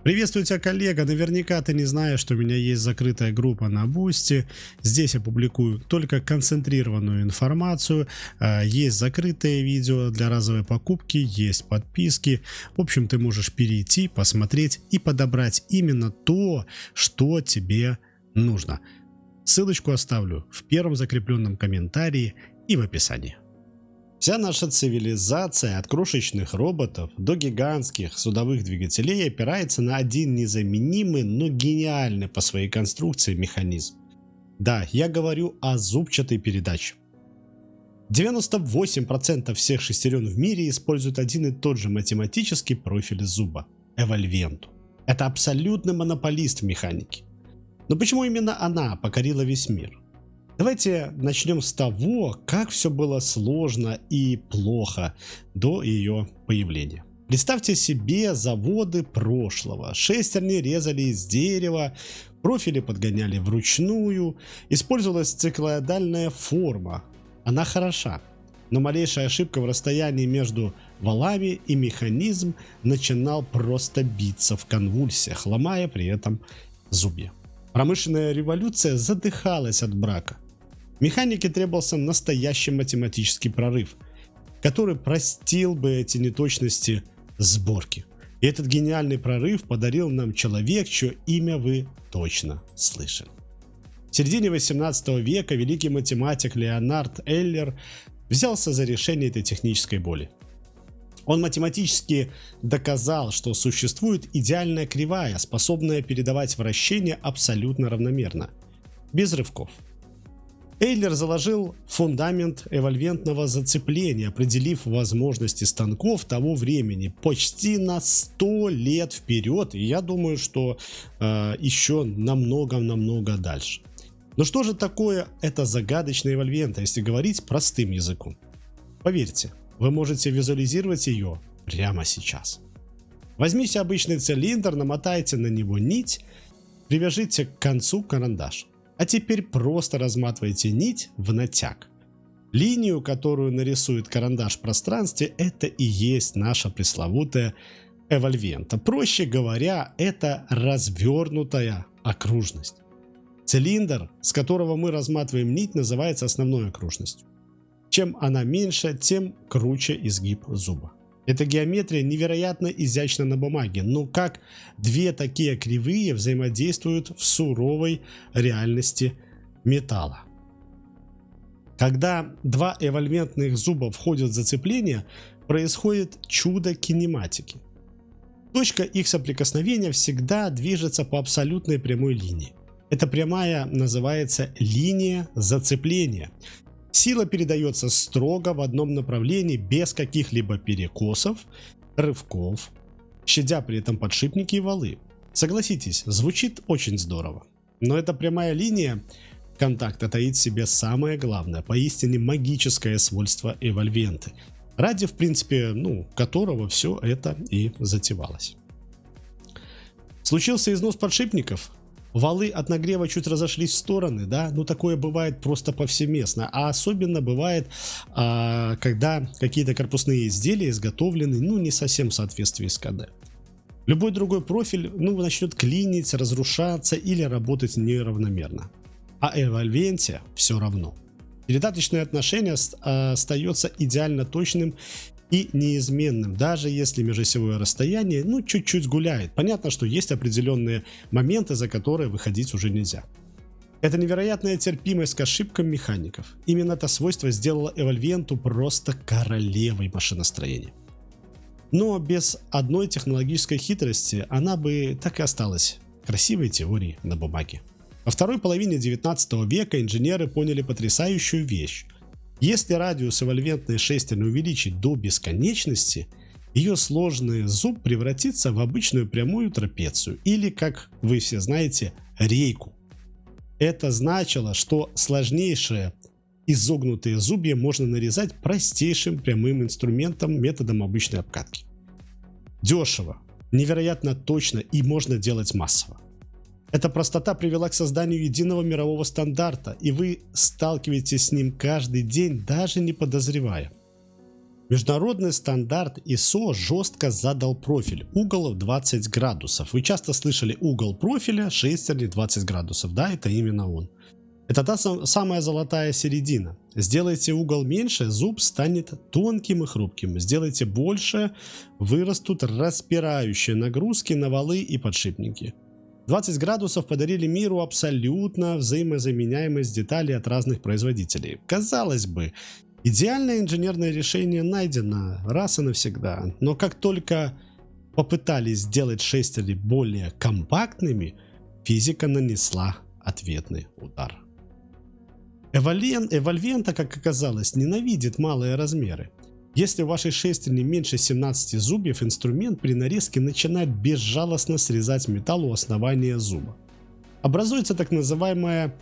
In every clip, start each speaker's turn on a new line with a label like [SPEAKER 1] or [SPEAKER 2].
[SPEAKER 1] Приветствую тебя, коллега. Наверняка ты не знаешь, что у меня есть закрытая группа на Boosty. Здесь я публикую только концентрированную информацию. Есть закрытые видео для разовой покупки, есть подписки. В общем, ты можешь перейти, посмотреть и подобрать именно то, что тебе нужно. Ссылочку оставлю в первом закрепленном комментарии и в описании. Вся наша цивилизация от крошечных роботов до гигантских судовых двигателей опирается на один незаменимый, но гениальный по своей конструкции механизм. Да, я говорю о зубчатой передаче. 98% всех шестерен в мире используют один и тот же математический профиль зуба – эвольвенту. Это абсолютный монополист в механике. Но почему именно она покорила весь мир? Давайте начнем с того, как все было сложно и плохо до ее появления. Представьте себе заводы прошлого. Шестерни резали из дерева, профили подгоняли вручную, использовалась циклоидальная форма. Она хороша, но малейшая ошибка в расстоянии между валами и механизм начинал просто биться в конвульсиях, ломая при этом зубья. Промышленная революция задыхалась от брака. Механике требовался настоящий математический прорыв, который простил бы эти неточности сборки. И этот гениальный прорыв подарил нам человек, чье имя вы точно слышали. В середине 18 века великий математик Леонард Эйлер взялся за решение этой технической боли. Он математически доказал, что существует идеальная кривая, способная передавать вращение абсолютно равномерно, без рывков. Эйлер заложил фундамент эвольвентного зацепления, определив возможности станков того времени почти на 100 лет вперед, и я думаю, что еще намного дальше. Но что же такое эта загадочная эвольвента, если говорить простым языком? Поверьте, вы можете визуализировать ее прямо сейчас. Возьмите обычный цилиндр, намотайте на него нить, привяжите к концу карандаш. А теперь просто разматывайте нить в натяг. Линию, которую нарисует карандаш в пространстве, это и есть наша пресловутая эвольвента. Проще говоря, это развернутая окружность. Цилиндр, с которого мы разматываем нить, называется основной окружностью. Чем она меньше, тем круче изгиб зуба. Эта геометрия невероятно изящна на бумаге, но как две такие кривые взаимодействуют в суровой реальности металла. Когда два эвольвентных зуба входят в зацепление, происходит чудо кинематики. Точка их соприкосновения всегда движется по абсолютной прямой линии. Эта прямая называется линия зацепления. Сила передается строго в одном направлении, без каких-либо перекосов, рывков, щадя при этом подшипники и валы. Согласитесь, звучит очень здорово. Но эта прямая линия контакта таит в себе самое главное, поистине магическое свойство эвольвенты, ради, в принципе, которого все это и затевалось. Случился износ подшипников. Валы от нагрева чуть разошлись в стороны, да, такое бывает просто повсеместно, а особенно бывает, когда какие-то корпусные изделия изготовлены, не совсем в соответствии с КД. Любой другой профиль, начнет клинить, разрушаться или работать неравномерно. А эвольвенте все равно. Передаточное отношение остается идеально точным и неизменным, даже если межосевое расстояние чуть-чуть гуляет. Понятно, что есть определенные моменты, за которые выходить уже нельзя. Это невероятная терпимость к ошибкам механиков. Именно это свойство сделало эвольвенту просто королевой машиностроения. Но без одной технологической хитрости она бы так и осталась красивой теорией на бумаге. Во второй половине 19 века инженеры поняли потрясающую вещь. Если радиус эвольвентной шестерни увеличить до бесконечности, ее сложный зуб превратится в обычную прямую трапецию или, как вы все знаете, рейку. Это значило, что сложнейшие изогнутые зубья можно нарезать простейшим прямым инструментом методом обычной обкатки. Дешево, невероятно точно и можно делать массово. Эта простота привела к созданию единого мирового стандарта, и вы сталкиваетесь с ним каждый день, даже не подозревая. Международный стандарт ISO жестко задал профиль угол в 20 градусов. Вы часто слышали угол профиля шестерни 20 градусов. Да, это именно он. Это та самая золотая середина. Сделайте угол меньше, зуб станет тонким и хрупким. Сделайте больше, вырастут распирающие нагрузки на валы и подшипники. 20 градусов подарили миру абсолютно взаимозаменяемость деталей от разных производителей. Казалось бы, идеальное инженерное решение найдено раз и навсегда. Но как только попытались сделать шестерни более компактными, физика нанесла ответный удар. Evolventa, как оказалось, ненавидит малые размеры. Если у вашей шестерни меньше 17 зубьев, инструмент при нарезке начинает безжалостно срезать металл у основания зуба. Образуется так называемая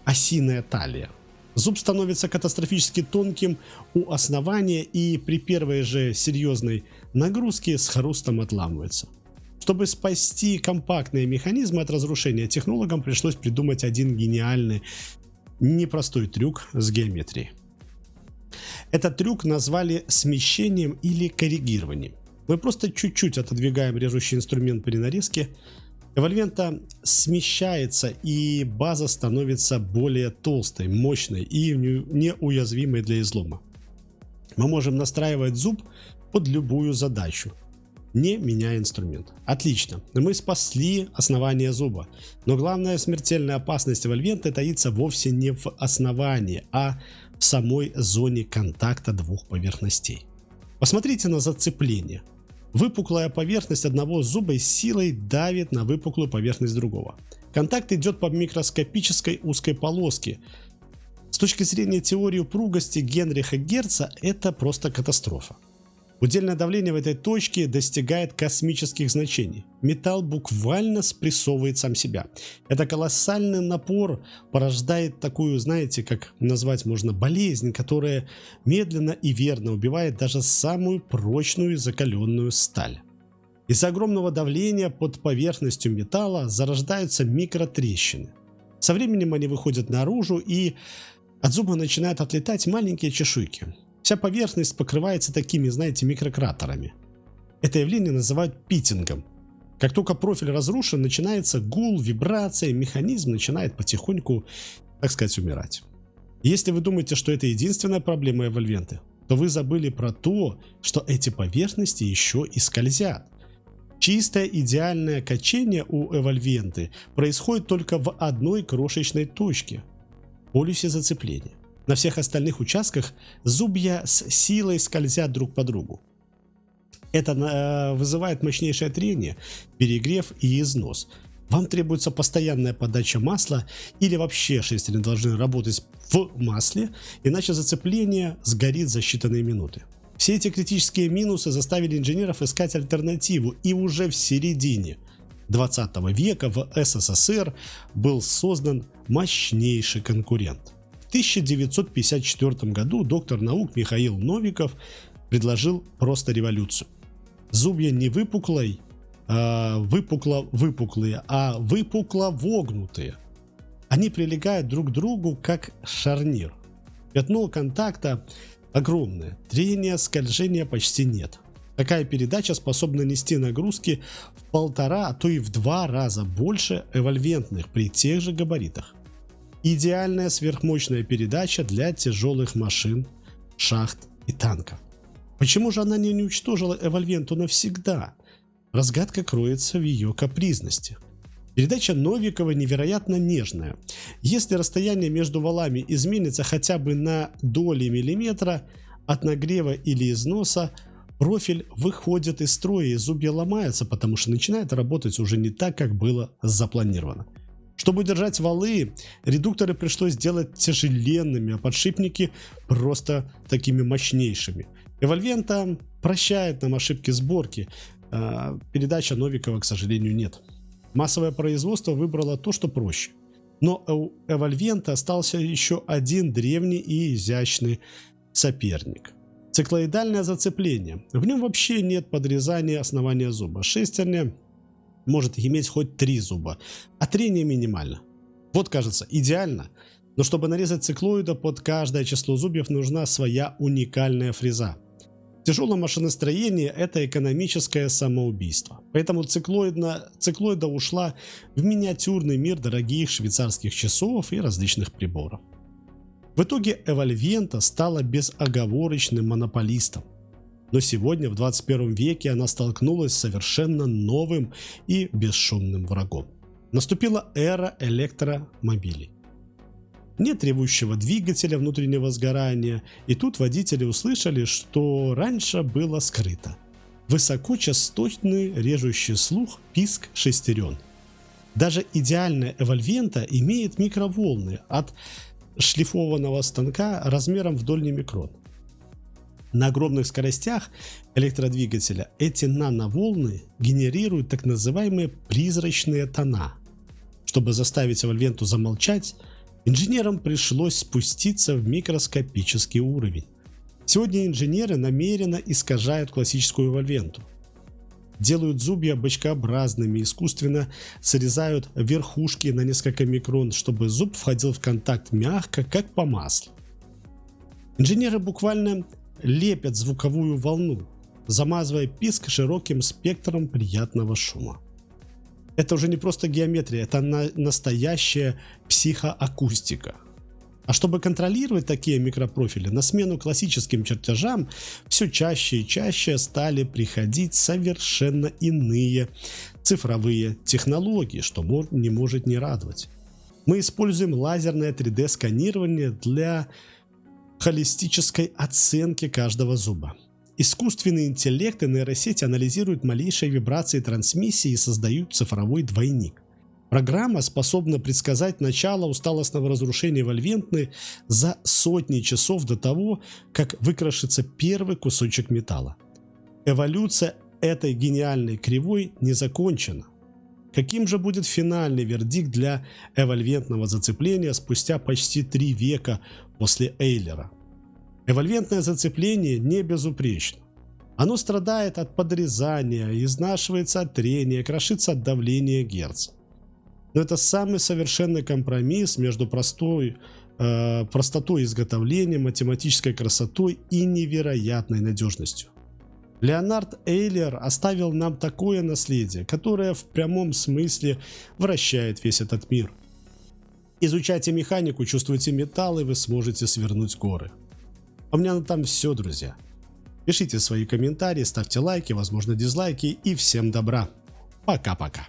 [SPEAKER 1] осиная талия. Зуб становится катастрофически тонким у основания и при первой же серьезной нагрузке с хрустом отламывается. Чтобы спасти компактные механизмы от разрушения, технологам пришлось придумать один гениальный, непростой трюк с геометрией. Этот трюк назвали смещением или коррегированием. Мы просто чуть-чуть отодвигаем режущий инструмент при нарезке. Evolventa смещается, и база становится более толстой, мощной и неуязвимой для излома. Мы можем настраивать зуб под любую задачу, не меняя инструмент. Отлично, мы спасли основание зуба. Но главная смертельная опасность Evolventa таится вовсе не в основании, а в самой зоне контакта двух поверхностей. Посмотрите на зацепление. Выпуклая поверхность одного зуба с силой давит на выпуклую поверхность другого. Контакт идет по микроскопической узкой полоске. С точки зрения теории упругости Генриха Герца, это просто катастрофа. Удельное давление в этой точке достигает космических значений. Металл буквально спрессовывает сам себя. Это колоссальный напор порождает такую, знаете, как назвать можно, болезнь, которая медленно и верно убивает даже самую прочную и закаленную сталь. Из-за огромного давления под поверхностью металла зарождаются микротрещины. Со временем они выходят наружу, и от зуба начинают отлетать маленькие чешуйки. Вся поверхность покрывается такими, знаете, микрократерами. Это явление называют питтингом. Как только профиль разрушен, начинается гул, вибрация, механизм начинает потихоньку, так сказать, умирать. Если вы думаете, что это единственная проблема Evolventa, то вы забыли про то, что эти поверхности еще и скользят. Чистое идеальное качение у Evolventa происходит только в одной крошечной точке – полюсе зацепления. На всех остальных участках зубья с силой скользят друг по другу. Это вызывает мощнейшее трение, перегрев и износ. Вам требуется постоянная подача масла, или вообще шестерни должны работать в масле, иначе зацепление сгорит за считанные минуты. Все эти критические минусы заставили инженеров искать альтернативу, и уже в середине 20 века в СССР был создан мощнейший конкурент. В 1954 году доктор наук Михаил Новиков предложил просто революцию. Зубья не выпуклые, а выпукло-вогнутые. Они прилегают друг к другу как шарнир. Пятно контакта огромное, трения, скольжения почти нет. Такая передача способна нести нагрузки в 1,5, а то и в 2 раза больше эвольвентных при тех же габаритах. Идеальная сверхмощная передача для тяжелых машин, шахт и танков. Почему же она не уничтожила Evolventa навсегда? Разгадка кроется в ее капризности. Передача Новикова невероятно нежная. Если расстояние между валами изменится хотя бы на доли миллиметра от нагрева или износа, профиль выходит из строя и зубья ломаются, потому что начинает работать уже не так, как было запланировано. Чтобы удержать валы, редукторы пришлось сделать тяжеленными, а подшипники просто такими мощнейшими. Evolventa прощает нам ошибки сборки, передача Новикова, к сожалению, нет. Массовое производство выбрало то, что проще. Но у Evolventa остался еще один древний и изящный соперник. Циклоидальное зацепление. В нем вообще нет подрезания основания зуба. Шестерня может иметь хоть 3 зуба, а трение минимально. Вот, кажется, идеально. Но чтобы нарезать циклоида под каждое число зубьев, нужна своя уникальная фреза. Тяжелое машиностроение – это экономическое самоубийство. Поэтому циклоида ушла в миниатюрный мир дорогих швейцарских часов и различных приборов. В итоге Evolventa стала безоговорочным монополистом. Но сегодня, в 21 веке, она столкнулась с совершенно новым и бесшумным врагом. Наступила эра электромобилей. Нет ревущего двигателя внутреннего сгорания, и тут водители услышали, что раньше было скрыто. Высокочастотный режущий слух писк шестерен. Даже идеальная Evolventa имеет микроволны от шлифованного станка размером в дольний микрон. На огромных скоростях электродвигателя эти нановолны генерируют так называемые призрачные тона. Чтобы заставить Evolventa замолчать, инженерам пришлось спуститься в микроскопический уровень. Сегодня инженеры намеренно искажают классическую Evolventa. Делают зубья бочкообразными, искусственно срезают верхушки на несколько микрон, чтобы зуб входил в контакт мягко, как по маслу. Инженеры буквально лепят звуковую волну, замазывая писк широким спектром приятного шума. Это уже не просто геометрия, это настоящая психоакустика. А чтобы контролировать такие микропрофили, на смену классическим чертежам все чаще и чаще стали приходить совершенно иные цифровые технологии, что не может не радовать. Мы используем лазерное 3D-сканирование для холистической оценки каждого зуба. Искусственный интеллект и нейросети анализируют малейшие вибрации трансмиссии и создают цифровой двойник. Программа способна предсказать начало усталостного разрушения Evolvenты за сотни часов до того, как выкрашится первый кусочек металла. Эволюция этой гениальной кривой не закончена. Каким же будет финальный вердикт для эвольвентного зацепления спустя почти 3 века после Эйлера? Эвольвентное зацепление не безупречно. Оно страдает от подрезания, изнашивается от трения, крошится от давления герц. Но это самый совершенный компромисс между простотой изготовления, математической красотой и невероятной надежностью. Леонард Эйлер оставил нам такое наследие, которое в прямом смысле вращает весь этот мир. Изучайте механику, чувствуйте металл, и вы сможете свернуть горы. А у меня на этом все, друзья. Пишите свои комментарии, ставьте лайки, возможно дизлайки, и всем добра. Пока-пока.